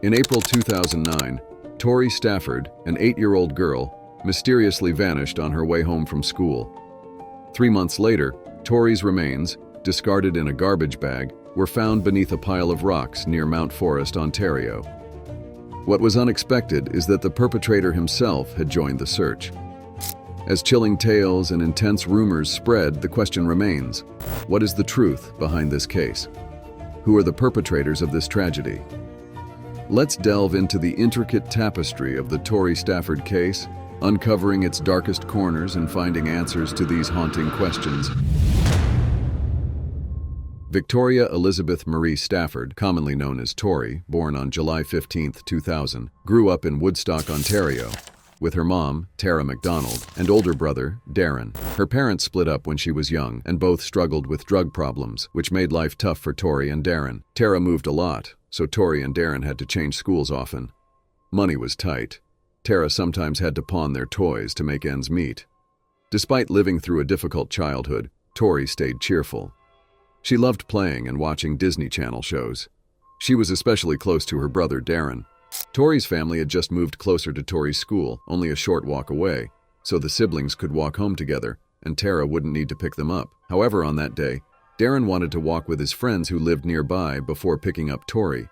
In April 2009, Tori Stafford, an 8-year-old girl, mysteriously vanished on her way home from school. 3 months later, Tori's remains, discarded in a garbage bag, were found beneath a pile of rocks near Mount Forest, Ontario. What was unexpected is that the perpetrator himself had joined the search. As chilling tales and intense rumors spread, the question remains: what is the truth behind this case? Who are the perpetrators of this tragedy? Let's delve into the intricate tapestry of the Tori Stafford case, uncovering its darkest corners and finding answers to these haunting questions. Victoria Elizabeth Marie Stafford, commonly known as Tori, born on July 15, 2000, grew up in Woodstock, Ontario, with her mom, Tara McDonald, and older brother, Darren. Her parents split up when she was young, and both struggled with drug problems, which made life tough for Tori and Darren. Tara moved a lot, so Tori and Darren had to change schools often. Money was tight. Tara sometimes had to pawn their toys to make ends meet. Despite living through a difficult childhood, Tori stayed cheerful. She loved playing and watching Disney Channel shows. She was especially close to her brother, Darren. Tori's family had just moved closer to Tori's school, only a short walk away, so the siblings could walk home together, and Tara wouldn't need to pick them up. However, on that day, Darren wanted to walk with his friends who lived nearby before picking up Tori.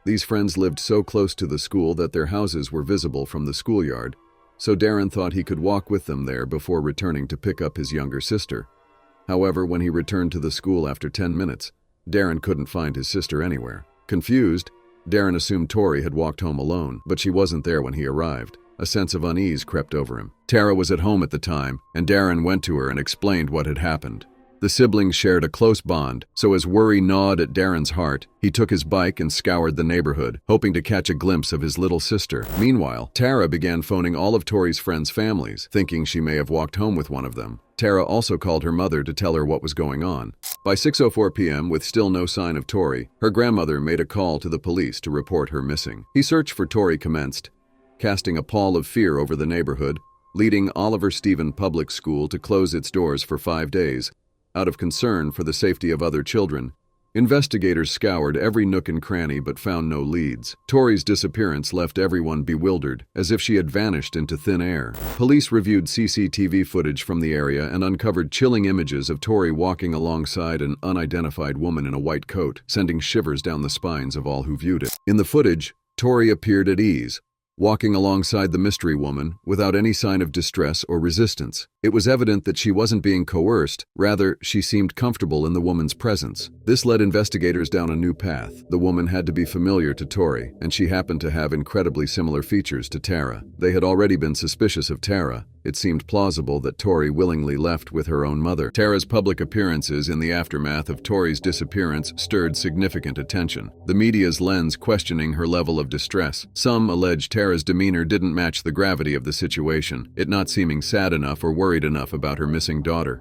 These friends lived so close to the school that their houses were visible from the schoolyard, so Darren thought he could walk with them there before returning to pick up his younger sister. However, when he returned to the school after 10 minutes, Darren couldn't find his sister anywhere. Confused, Darren assumed Tori had walked home alone, but she wasn't there when he arrived. A sense of unease crept over him. Tara was at home at the time, and Darren went to her and explained what had happened. The siblings shared a close bond, so as worry gnawed at Darren's heart, he took his bike and scoured the neighborhood, hoping to catch a glimpse of his little sister. Meanwhile, Tara began phoning all of Tori's friends' families, thinking she may have walked home with one of them. Tara also called her mother to tell her what was going on. By 6:04 p.m., with still no sign of Tori, her grandmother made a call to the police to report her missing. The search for Tori commenced, casting a pall of fear over the neighborhood, leading Oliver Stephen Public School to close its doors for 5 days. Out of concern for the safety of other children, investigators scoured every nook and cranny but found no leads. Tori's disappearance left everyone bewildered, as if she had vanished into thin air. Police reviewed CCTV footage from the area and uncovered chilling images of Tori walking alongside an unidentified woman in a white coat, sending shivers down the spines of all who viewed it. In the footage, Tori appeared at ease, walking alongside the mystery woman without any sign of distress or resistance. It was evident that she wasn't being coerced, rather, she seemed comfortable in the woman's presence. This led investigators down a new path. The woman had to be familiar to Tori, and she happened to have incredibly similar features to Tara. They had already been suspicious of Tara. It seemed plausible that Tori willingly left with her own mother. Tara's public appearances in the aftermath of Tori's disappearance stirred significant attention, the media's lens questioning her level of distress. Some alleged Tara's demeanor didn't match the gravity of the situation, it not seeming sad enough or worried enough about her missing daughter.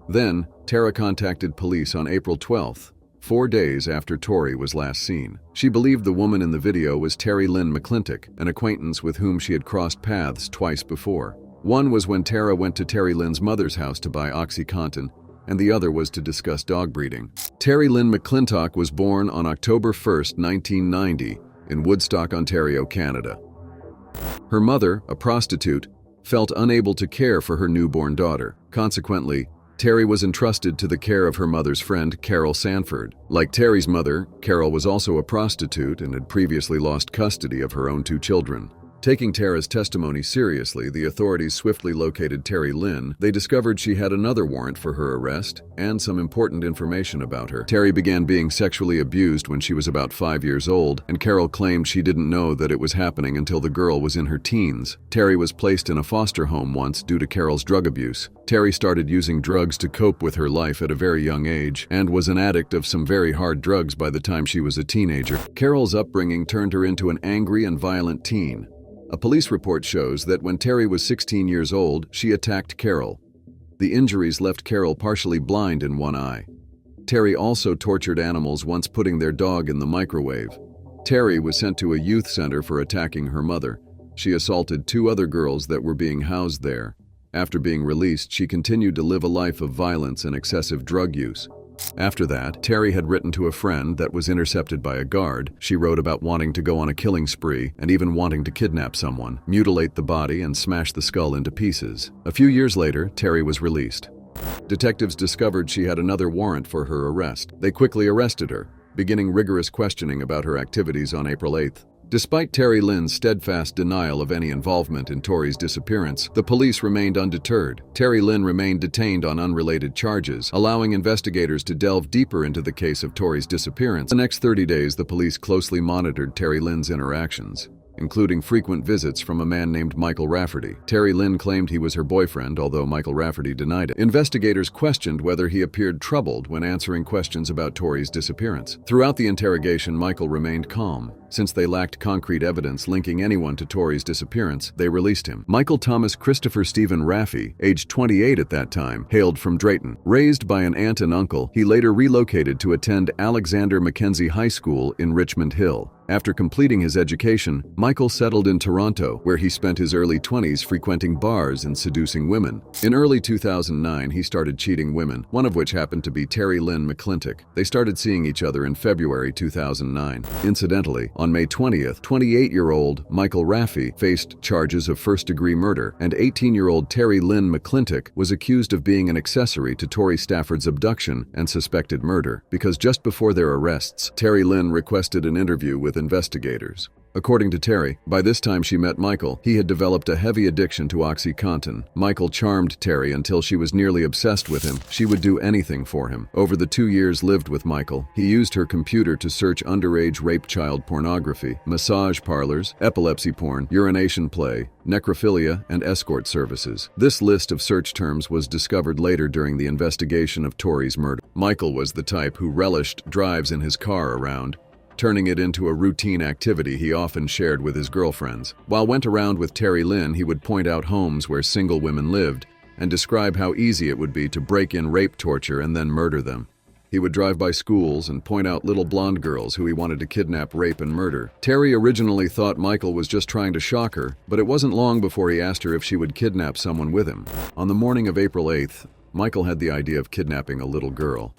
Then, Tara contacted police on April 12th, 4 days after Tori was last seen. She believed the woman in the video was Terri-Lynne McClintic, an acquaintance with whom she had crossed paths twice before. One was when Tara went to Terri-Lynne's mother's house to buy OxyContin, and the other was to discuss dog breeding. Terri-Lynne McClintic was born on October 1st, 1990, in Woodstock, Ontario, Canada. Her mother, a prostitute, felt unable to care for her newborn daughter. Consequently, Terri was entrusted to the care of her mother's friend, Carol Sanford. Like Terry's mother, Carol was also a prostitute and had previously lost custody of her own 2 children. Taking Tara's testimony seriously, the authorities swiftly located Terri-Lynne. They discovered she had another warrant for her arrest and some important information about her. Terry began being sexually abused when she was about 5 years old, and Carol claimed she didn't know that it was happening until the girl was in her teens. Terry was placed in a foster home once due to Carol's drug abuse. Terry started using drugs to cope with her life at a very young age and was an addict of some very hard drugs by the time she was a teenager. Carol's upbringing turned her into an angry and violent teen. A police report shows that when Terry was 16 years old, she attacked Carol. The injuries left Carol partially blind in one eye. Terry also tortured animals, once putting their dog in the microwave. Terry was sent to a youth center for attacking her mother. She assaulted 2 other girls that were being housed there. After being released, she continued to live a life of violence and excessive drug use. After that, Terri had written to a friend that was intercepted by a guard. She wrote about wanting to go on a killing spree and even wanting to kidnap someone, mutilate the body, and smash the skull into pieces. A few years later, Terri was released. Detectives discovered she had another warrant for her arrest. They quickly arrested her, beginning rigorous questioning about her activities on April 8th. Despite Terri-Lynne's steadfast denial of any involvement in Tori's disappearance, the police remained undeterred. Terri-Lynne remained detained on unrelated charges, allowing investigators to delve deeper into the case of Tori's disappearance. The next 30 days, the police closely monitored Terri-Lynne's interactions, including frequent visits from a man named Michael Rafferty. Terri-Lynne claimed he was her boyfriend, although Michael Rafferty denied it. Investigators questioned whether he appeared troubled when answering questions about Tori's disappearance. Throughout the interrogation, Michael remained calm. Since they lacked concrete evidence linking anyone to Tori's disappearance, they released him. Michael Thomas Christopher Stephen Raffe, aged 28 at that time, hailed from Drayton. Raised by an aunt and uncle, he later relocated to attend Alexander Mackenzie High School in Richmond Hill. After completing his education, Michael settled in Toronto, where he spent his early 20s frequenting bars and seducing women. In early 2009, he started cheating women, one of which happened to be Terri-Lynne McClintic. They started seeing each other in February 2009. Incidentally, on May 20th, 28-year-old Michael Raffe faced charges of first-degree murder, and 18-year-old Terri-Lynne McClintic was accused of being an accessory to Tori Stafford's abduction and suspected murder, because just before their arrests, Terri-Lynne requested an interview with investigators. According to Terri, by this time she met Michael, he had developed a heavy addiction to OxyContin. Michael charmed Terri until she was nearly obsessed with him. She would do anything for him. Over the 2 years lived with Michael, he used her computer to search underage rape child pornography, massage parlors, epilepsy porn, urination play, necrophilia, and escort services. This list of search terms was discovered later during the investigation of Tori's murder. Michael was the type who relished drives in his car around, turning it into a routine activity he often shared with his girlfriends. While went around with Terri-Lynne, he would point out homes where single women lived and describe how easy it would be to break in, rape, torture, and then murder them. He would drive by schools and point out little blonde girls who he wanted to kidnap, rape, and murder. Terri originally thought Michael was just trying to shock her, but it wasn't long before he asked her if she would kidnap someone with him. On the morning of April 8th, Michael had the idea of kidnapping a little girl.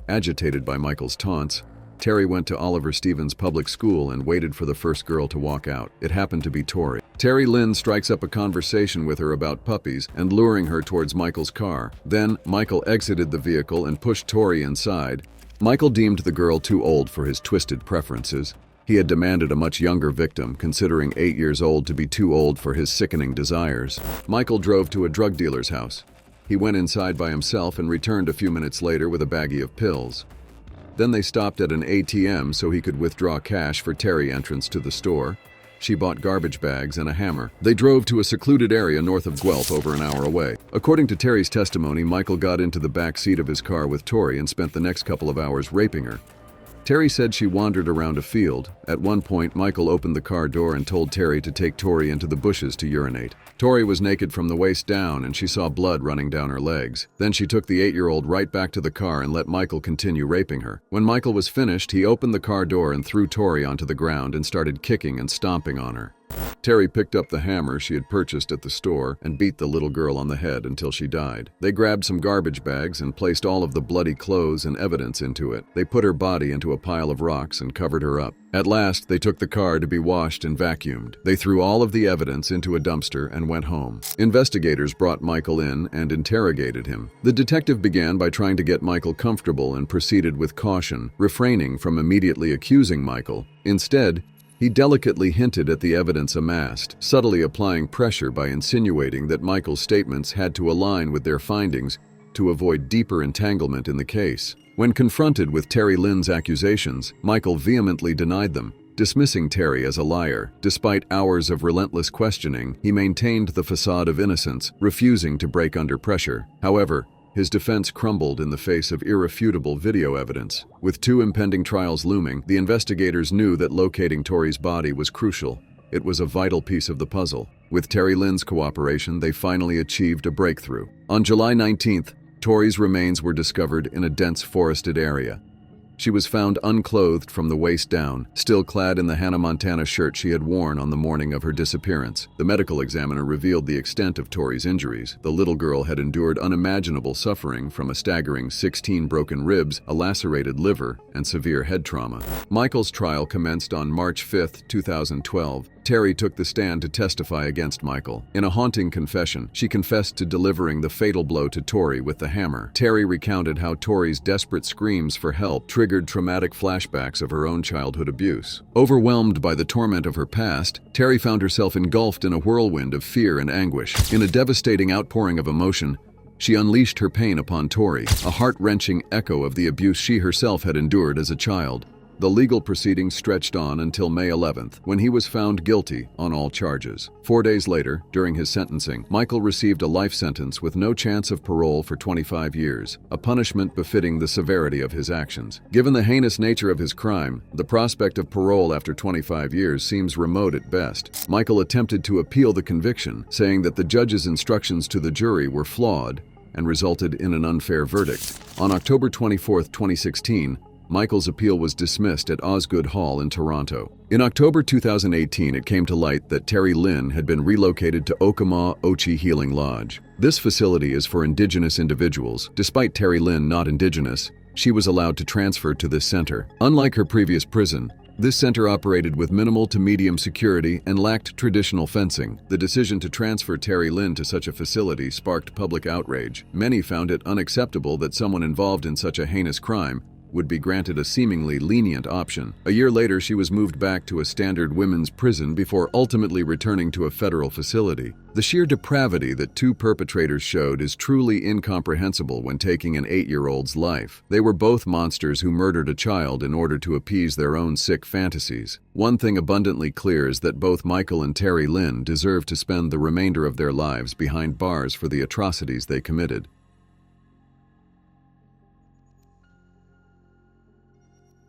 Agitated by Michael's taunts, Terri went to Oliver Stevens Public School and waited for the first girl to walk out. It happened to be Tori. Terri-Lynne strikes up a conversation with her about puppies and luring her towards Michael's car. Then, Michael exited the vehicle and pushed Tori inside. Michael deemed the girl too old for his twisted preferences. He had demanded a much younger victim, considering 8 years old to be too old for his sickening desires. Michael drove to a drug dealer's house. He went inside by himself and returned a few minutes later with a baggie of pills. Then they stopped at an ATM so he could withdraw cash for Terri entrance to the store. She bought garbage bags and a hammer. They drove to a secluded area north of Guelph, over an hour away. According to Terry's testimony, Michael got into the back seat of his car with Tori and spent the next couple of hours raping her. Terri said she wandered around a field. At one point, Michael opened the car door and told Terri to take Tori into the bushes to urinate. Tori was naked from the waist down and she saw blood running down her legs. Then she took the 8-year-old right back to the car and let Michael continue raping her. When Michael was finished, he opened the car door and threw Tori onto the ground and started kicking and stomping on her. Terri picked up the hammer she had purchased at the store and beat the little girl on the head until she died. They grabbed some garbage bags and placed all of the bloody clothes and evidence into it. They put her body into a pile of rocks and covered her up. At last, they took the car to be washed and vacuumed. They threw all of the evidence into a dumpster and went home. Investigators brought Michael in and interrogated him. The detective began by trying to get Michael comfortable and proceeded with caution, refraining from immediately accusing Michael. Instead, he delicately hinted at the evidence amassed, subtly applying pressure by insinuating that Michael's statements had to align with their findings to avoid deeper entanglement in the case. When confronted with Terri-Lynne's accusations, Michael vehemently denied them, dismissing Terri as a liar. Despite hours of relentless questioning, he maintained the facade of innocence, refusing to break under pressure. However, his defense crumbled in the face of irrefutable video evidence. With 2 impending trials looming, the investigators knew that locating Tori's body was crucial. It was a vital piece of the puzzle. With Terri-Lynne's cooperation, they finally achieved a breakthrough. On July 19th, Tori's remains were discovered in a dense forested area. She was found unclothed from the waist down, still clad in the Hannah Montana shirt she had worn on the morning of her disappearance. The medical examiner revealed the extent of Tori's injuries. The little girl had endured unimaginable suffering from a staggering 16 broken ribs, a lacerated liver, and severe head trauma. Michael's trial commenced on March 5, 2012. Terri took the stand to testify against Michael. In a haunting confession, she confessed to delivering the fatal blow to Tori with the hammer. Terri recounted how Tori's desperate screams for help triggered traumatic flashbacks of her own childhood abuse. Overwhelmed by the torment of her past, Terri found herself engulfed in a whirlwind of fear and anguish. In a devastating outpouring of emotion, she unleashed her pain upon Tori, a heart-wrenching echo of the abuse she herself had endured as a child. The legal proceedings stretched on until May 11th, when he was found guilty on all charges. 4 days later, during his sentencing, Michael received a life sentence with no chance of parole for 25 years, a punishment befitting the severity of his actions. Given the heinous nature of his crime, the prospect of parole after 25 years seems remote at best. Michael attempted to appeal the conviction, saying that the judge's instructions to the jury were flawed and resulted in an unfair verdict. On October 24, 2016, Michael's appeal was dismissed at Osgoode Hall in Toronto. In October 2018, it came to light that Terri-Lynne had been relocated to Okemah Ochi Healing Lodge. This facility is for Indigenous individuals. Despite Terri-Lynne not Indigenous, she was allowed to transfer to this center. Unlike her previous prison, this center operated with minimal to medium security and lacked traditional fencing. The decision to transfer Terri-Lynne to such a facility sparked public outrage. Many found it unacceptable that someone involved in such a heinous crime would be granted a seemingly lenient option. A year later, she was moved back to a standard women's prison before ultimately returning to a federal facility. The sheer depravity that two perpetrators showed is truly incomprehensible when taking an 8-year-old's life. They were both monsters who murdered a child in order to appease their own sick fantasies. One thing abundantly clear is that both Michael and Terri-Lynne deserve to spend the remainder of their lives behind bars for the atrocities they committed.